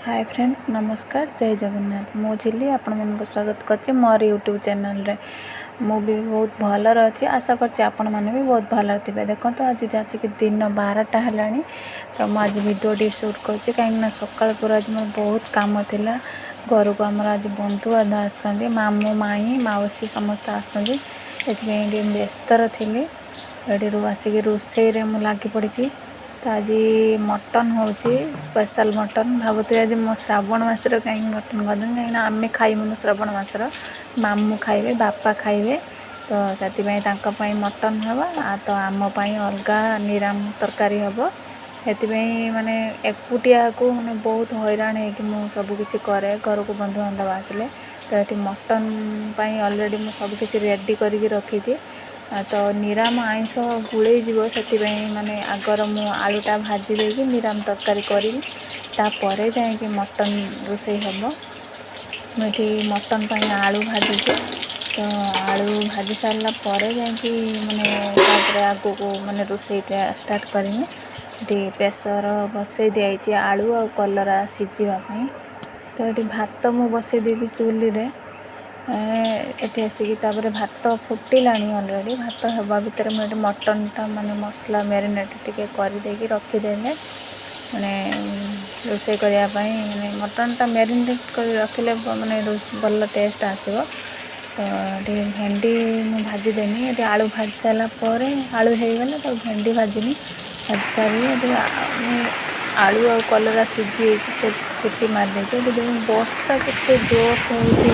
Hi friends नमस्कार जय जगन्नाथ मु झिली आपण मन को स्वागत करछि मोर यूट्यूब चैनल रे। मु भी बहुत भलर अच्छी आशा करछि आपण माने भी बहुत भलर थिबे। देखो तो आज जाछि कि दिन 12टा हलानी तो मु आज वीडियो डी शूट करछि काहेकि सकाळ पूरा आज मोर बहुत काम थिला। घर को हमर आज बंधु आधा आछंदी मामू माई मावसी समस्त आछंदी एथि व्यस्तर थिली। एडी रो आसी रोषे रे मु लागी पड़छि। तो आज मटन हो स्पेशल मटन भावुत आज मो श्रावण मासर कहीं मटन कर कहीं आम खाइबुन श्रावण मासर मामू खाइबे बापा खाइबे तो से मटन हवा तो आम अलग निराम तरकारी हम से माने एकुटिया को माने बहुत हैरान है कि मु सब किछि करे घर को बंधु बांधव आसले तो ये मटन ऑलरेडी मु सब किछि रेडी करके रखी। तो निराम आइंस गुड़े जीव से माने आगर मु आलूटा भाजी देकी निराम तरकारी करी तापर जाए मटन रोषे हम। मुझे मटन आलू भाजी तो आलू भाजी सारा जाए माने आगो को माने रोषे स्टार्ट करें। प्रेसर बसई दी आलू और कलरा सीझापी तो ये भात मु बसई दी चूली रे एटी आसिक भात फुटिला अलरेडी भात हवा भितर मुझे मटनटा माने मसला मैरिनेट टिके करदेकी रखीदेले माने रोषे करने माने मटनटा मैरिनेट कर रखिले माने भल टेस्ट आसो। तो ये भेंडी मुझे भाजीदेनी ये आलू भाजी सारापर आलू होगला तो भेंडी भाजनी भाजी सारी आलू और कलरा सीझी सीटी मारिदे। वर्षा के जोर से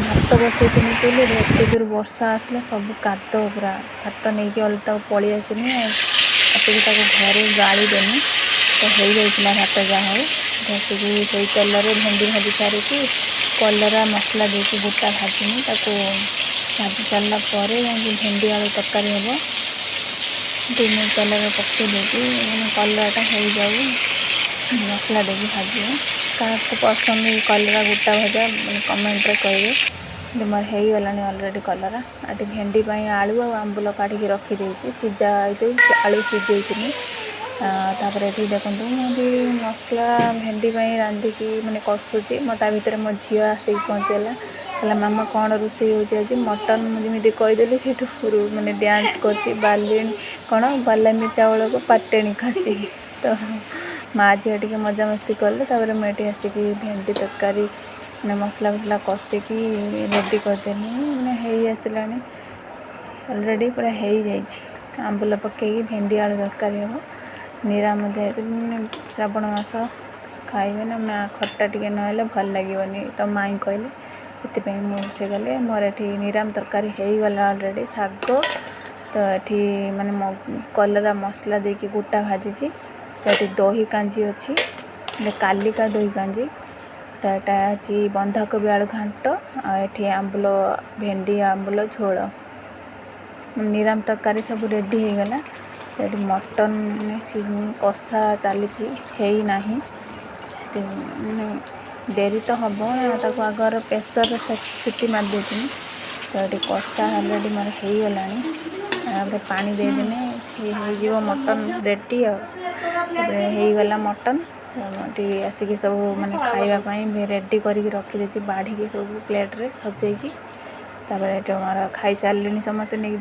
भात बसई चूल्हे एत जोर वर्षा आसला सब काद पूरा भात नहीं कि अलग पलि आसनी आसिक घरे गाड़ी देनी तो हो जाता भात जहाँ आसिक से तेल भेंडी भाजी सारी कलरा मसला देके गोटा भाजनी भाजी सारापर भेंडी आलू तरकारी हम। दिन तेल पकई देती कलराटा हो जाऊ मसला देकी भाजी क्या पसंद कलरा गोटा भजा मैंने कमेंट रे कहे मोर हो गला अलरेडी कलरा आटे भेंडी आलू और आंबुल काढ़ी रखीदे सीझा आलू सीझे तापर ये देखो मुझे मसला भेंडी रांधिकी मैंने कसुची मत भर मो झी आसिक पहुँचेगा कहला मामा कौन रोषे आज मटन मुझे कहीदेली से मैंने डांस कर बालीन कौन बालामी चावल को पाटेणी खासी तो माँ झी टे मजा मस्ती कले मुझे आसिक भेंडी तरकारी मैंने मसला फसला कषिकी रेडी करदेली मैंने आसला अलरेडी पूरा हो जाए आंबुल पकईकी भेंडी आलू तरकारी हम। निराम श्रावण मास खाइबे ना खट्टा टिके ना भल लगे तो माई कहले से मुझे गले मोर ये निराम तरकारी हो गला अलरेडी शाग तो ये माने कलरा मसला देकी गोटा भाजी तो ये दही कांजी अच्छी कालिका दही कांजी तो यहाँ बंधाकोबी आलू घांट ये आंबुल भेंडी आंबुल झोल निराम तरकारी सब रेडी हो गला। ये मटन कषा चली ना डेरी तो हम आगर प्रेसर सीटी मार देती तो ये कषा अलरेडी मोर हो गला पानी देदेने हो मटन रेडी होगला मटन आसिक सब माने खावाई रेडी करके रखीदे बाढ़ी सब प्लेट रे सजेकी तापर ये खाई सारे समस्त नहीं